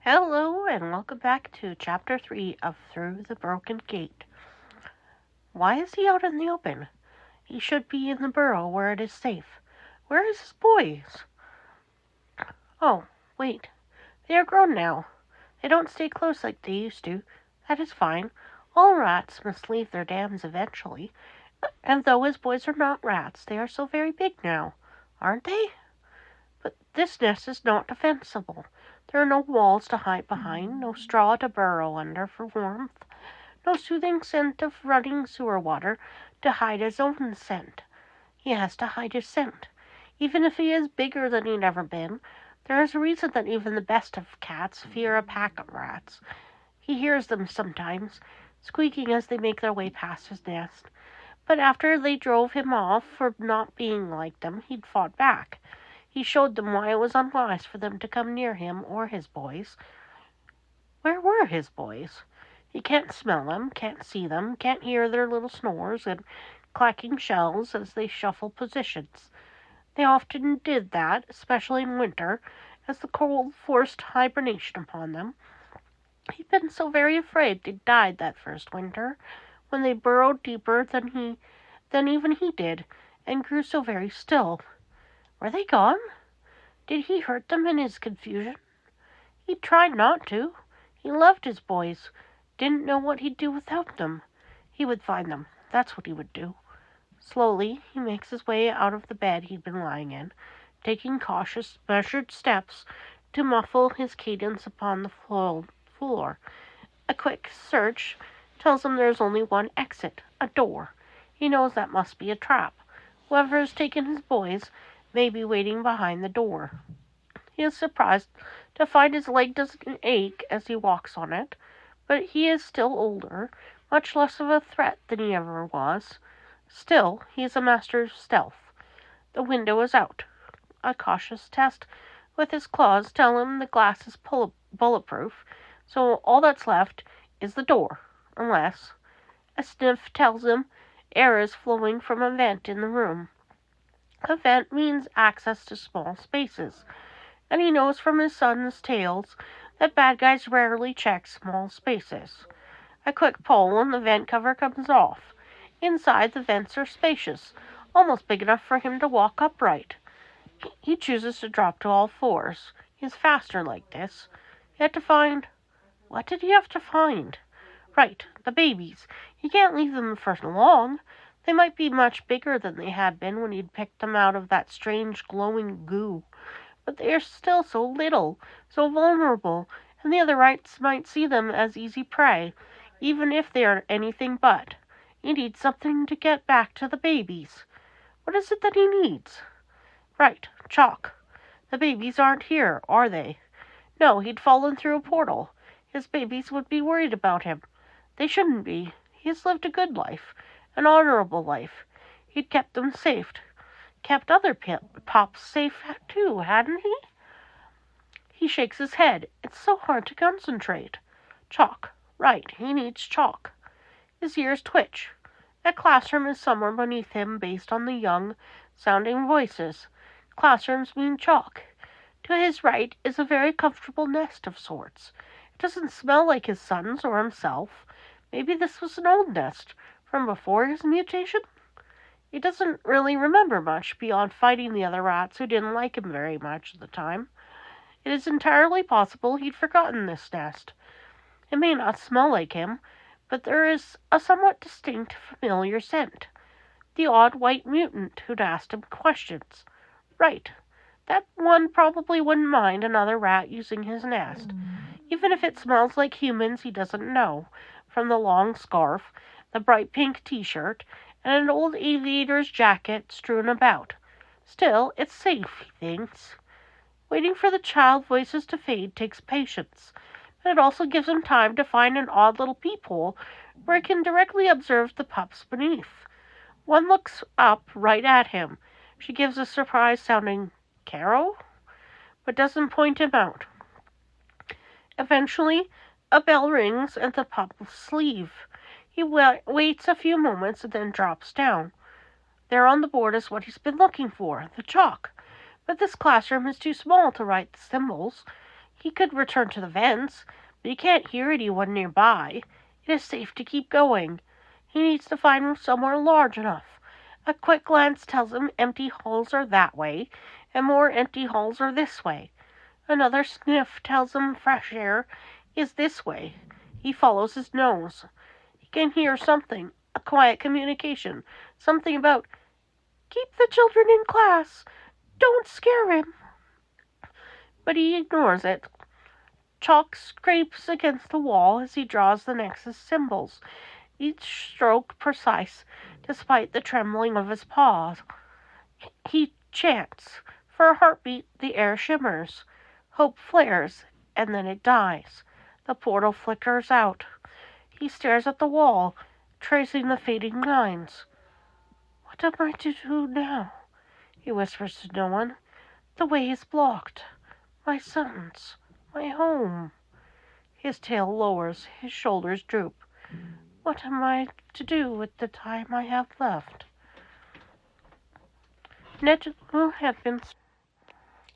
Hello, and welcome back to Chapter 3 of Through the Broken Gate. Why is he out in the open? He should be in the burrow where it is safe. Where is his boys? Oh, wait. They are grown now. They don't stay close like they used to. That is fine. All rats must leave their dams eventually. And though his boys are not rats, they are so very big now, aren't they? But this nest is not defensible. There are no walls to hide behind, no straw to burrow under for warmth, no soothing scent of running sewer water to hide his own scent. He has to hide his scent. Even if he is bigger than he'd ever been, there is a reason that even the best of cats fear a pack of rats. He hears them sometimes, squeaking as they make their way past his nest. But after they drove him off for not being like them, he'd fought back. He showed them why it was unwise for them to come near him or his boys. Where were his boys? He can't smell them, can't see them, can't hear their little snores and clacking shells as they shuffle positions. They often did that, especially in winter, as the cold forced hibernation upon them. He'd been so very afraid they'd died that first winter, when they burrowed deeper than even he did, and grew so very still. Were they gone? Did he hurt them in his confusion? He tried not to. He loved his boys. Didn't know what he'd do without them. He would find them. That's what he would do. Slowly, he makes his way out of the bed he'd been lying in, taking cautious, measured steps to muffle his cadence upon the floor. A quick search tells him there's only one exit, a door. He knows that must be a trap. Whoever has taken his boys may be waiting behind the door. He is surprised to find his leg doesn't ache as he walks on it, but he is still older, much less of a threat than he ever was. Still, he is a master of stealth. The window is out. A cautious test with his claws tells him the glass is bulletproof, so all that's left is the door, unless a sniff tells him air is flowing from a vent in the room. A vent means access to small spaces, and he knows from his son's tales that bad guys rarely check small spaces. A quick pull and the vent cover comes off. Inside, the vents are spacious, almost big enough for him to walk upright. He chooses to drop to all fours. He's faster like this. He had to find... What did he have to find? Right, the babies. He can't leave them for long. They might be much bigger than they had been when he'd picked them out of that strange glowing goo. But they are still so little, so vulnerable, and the other rats might see them as easy prey, even if they are anything but. He needs something to get back to the babies. What is it that he needs? Right, chalk. The babies aren't here, are they? No, he'd fallen through a portal. His babies would be worried about him. They shouldn't be. He has lived a good life, an honorable life. He'd kept them safe. Kept other pups safe, too, hadn't he? He shakes his head. It's so hard to concentrate. Chalk. Right, he needs chalk. His ears twitch. A classroom is somewhere beneath him based on the young-sounding voices. Classrooms mean chalk. To his right is a very comfortable nest of sorts. It doesn't smell like his son's or himself. Maybe this was an old nest, from before his mutation? He doesn't really remember much beyond fighting the other rats who didn't like him very much at the time. It is entirely possible he'd forgotten this nest. It may not smell like him, but there is a somewhat distinct familiar scent. The odd white mutant who'd asked him questions. Right. That one probably wouldn't mind another rat using his nest. Even if it smells like humans he doesn't know, from the long scarf, the bright pink t-shirt, and an old aviator's jacket strewn about. Still, it's safe, he thinks. Waiting for the child voices to fade takes patience, but it also gives him time to find an odd little peephole where he can directly observe the pups beneath. One looks up right at him. She gives a surprised-sounding "Carol?" but doesn't point him out. Eventually, a bell rings at the pup's sleeve. He waits a few moments and then drops down. There on the board is what he's been looking for, the chalk. But this classroom is too small to write the symbols. He could return to the vents, but he can't hear anyone nearby. It is safe to keep going. He needs to find somewhere large enough. A quick glance tells him empty halls are that way, and more empty halls are this way. Another sniff tells him fresh air is this way. He follows his nose. He can hear something, a quiet communication, something about, "Keep the children in class. Don't scare him." But he ignores it. Chalk scrapes against the wall as he draws the Nexus symbols, each stroke precise despite the trembling of his paws. He chants. For a heartbeat, the air shimmers. Hope flares, and then it dies. The portal flickers out. He stares at the wall, tracing the fading lines. "What am I to do now?" he whispers to no one. "The way is blocked. My sons. My home." His tail lowers, his shoulders droop. What am I to do with the time I have left? Nezu had been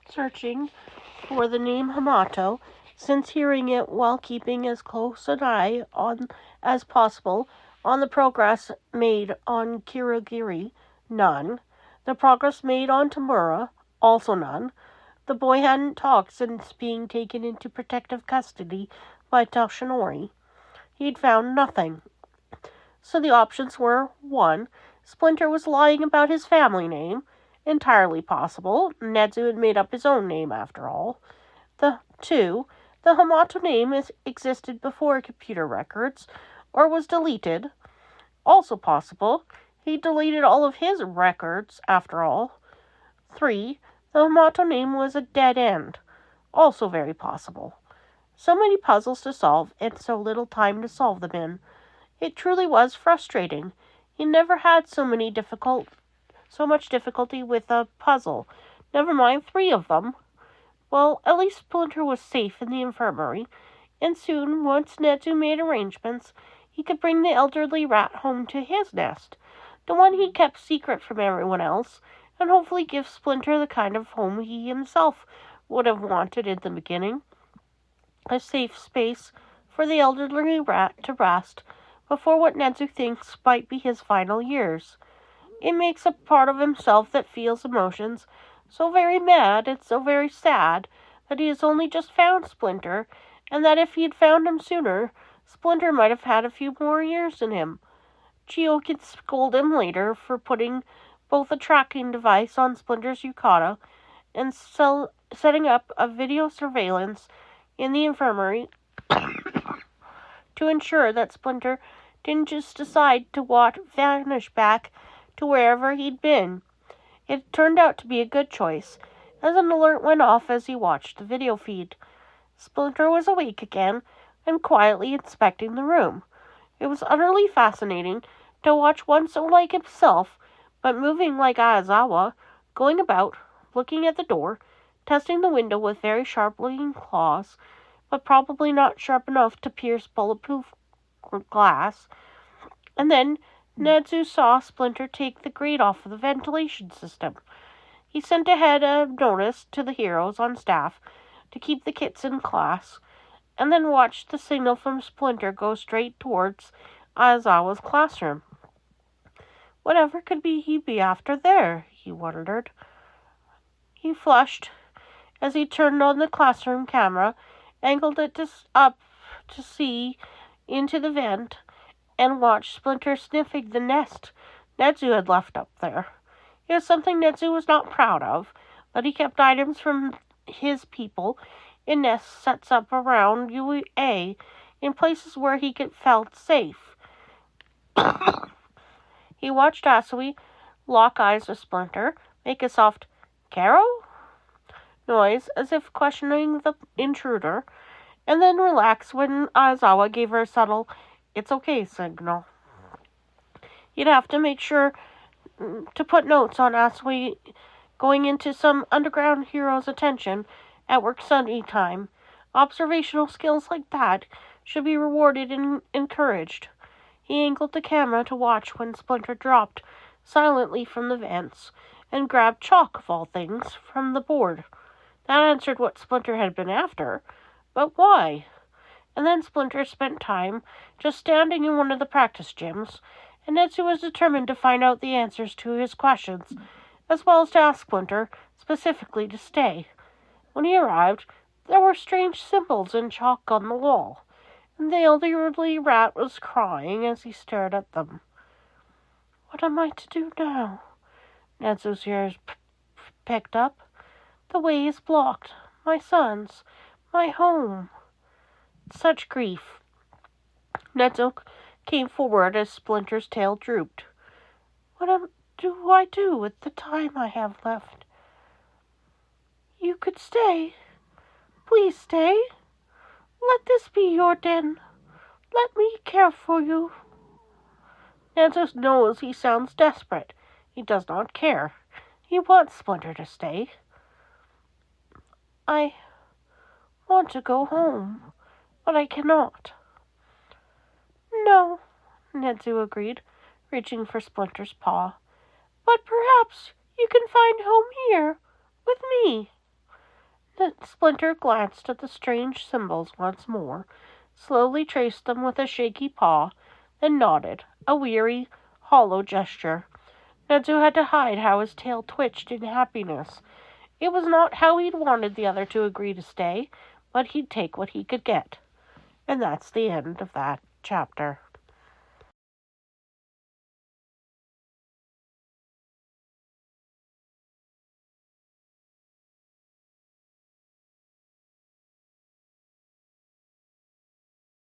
searching for the name Hamato since hearing it while keeping as close an eye on as possible on the progress made on Kirigiri, none. The progress made on Tamura, also none. The boy hadn't talked since being taken into protective custody by Toshinori. He'd found nothing. So the options were, 1. Splinter was lying about his family name. Entirely possible. Nezu had made up his own name, after all. 2. The Hamato name existed before computer records, or was deleted. Also possible. He deleted all of his records, after all. 3. The Hamato name was a dead end. Also very possible. So many puzzles to solve, and so little time to solve them in. It truly was frustrating. He never had so much difficulty with a puzzle. Never mind 3 of them. Well, at least Splinter was safe in the infirmary, and soon, once Nezu made arrangements, he could bring the elderly rat home to his nest, the one he kept secret from everyone else, and hopefully give Splinter the kind of home he himself would have wanted in the beginning. A safe space for the elderly rat to rest before what Nezu thinks might be his final years. It makes a part of himself that feels emotions so very mad and so very sad that he has only just found Splinter, and that if he had found him sooner, Splinter might have had a few more years in him. Chio could scold him later for putting both a tracking device on Splinter's yukata and setting up a video surveillance in the infirmary to ensure that Splinter didn't just decide to vanish back to wherever he'd been. It turned out to be a good choice, as an alert went off as he watched the video feed. Splinter was awake again and quietly inspecting the room. It was utterly fascinating to watch one so like himself, but moving like Aizawa, going about, looking at the door, testing the window with very sharp-looking claws, but probably not sharp enough to pierce bulletproof glass. And then Nezu saw Splinter take the grate off of the ventilation system. He sent ahead a notice to the heroes on staff to keep the kits in class, and then watched the signal from Splinter go straight towards Aizawa's classroom. Whatever could he be after there, he wondered. He flushed as he turned on the classroom camera, angled it up to see into the vent, and watched Splinter sniffing the nest Nezu had left up there. It was something Nezu was not proud of, but he kept items from his people in nests set up around UA in places where he felt safe. He watched Asui lock eyes with Splinter, make a soft "Caro?" noise as if questioning the intruder, and then relax when Aizawa gave her a subtle "it's okay" signal. He'd have to make sure to put notes on Asui going into some underground hero's attention at work study time. Observational skills like that should be rewarded and encouraged. He angled the camera to watch when Splinter dropped silently from the vents and grabbed chalk, of all things, from the board. That answered what Splinter had been after. But why? And then Splinter spent time just standing in one of the practice gyms, and Netsu was determined to find out the answers to his questions, as well as to ask Splinter specifically to stay. When he arrived, there were strange symbols in chalk on the wall, and the elderly rat was crying as he stared at them. What am I to do now? Netsu's ears picked up. The way is blocked. My sons. My home. Such grief. Netsu came forward as Splinter's tail drooped. What do I do with the time I have left? You could stay. Please stay. Let this be your den. Let me care for you. Netsu knows he sounds desperate. He does not care. He wants Splinter to stay. I want to go home, but I cannot. No, Netsu agreed, reaching for Splinter's paw. But perhaps you can find home here, with me. Splinter glanced at the strange symbols once more, slowly traced them with a shaky paw, then nodded, a weary, hollow gesture. Netsu had to hide how his tail twitched in happiness. It was not how he'd wanted the other to agree to stay, but he'd take what he could get. And that's the end of that chapter.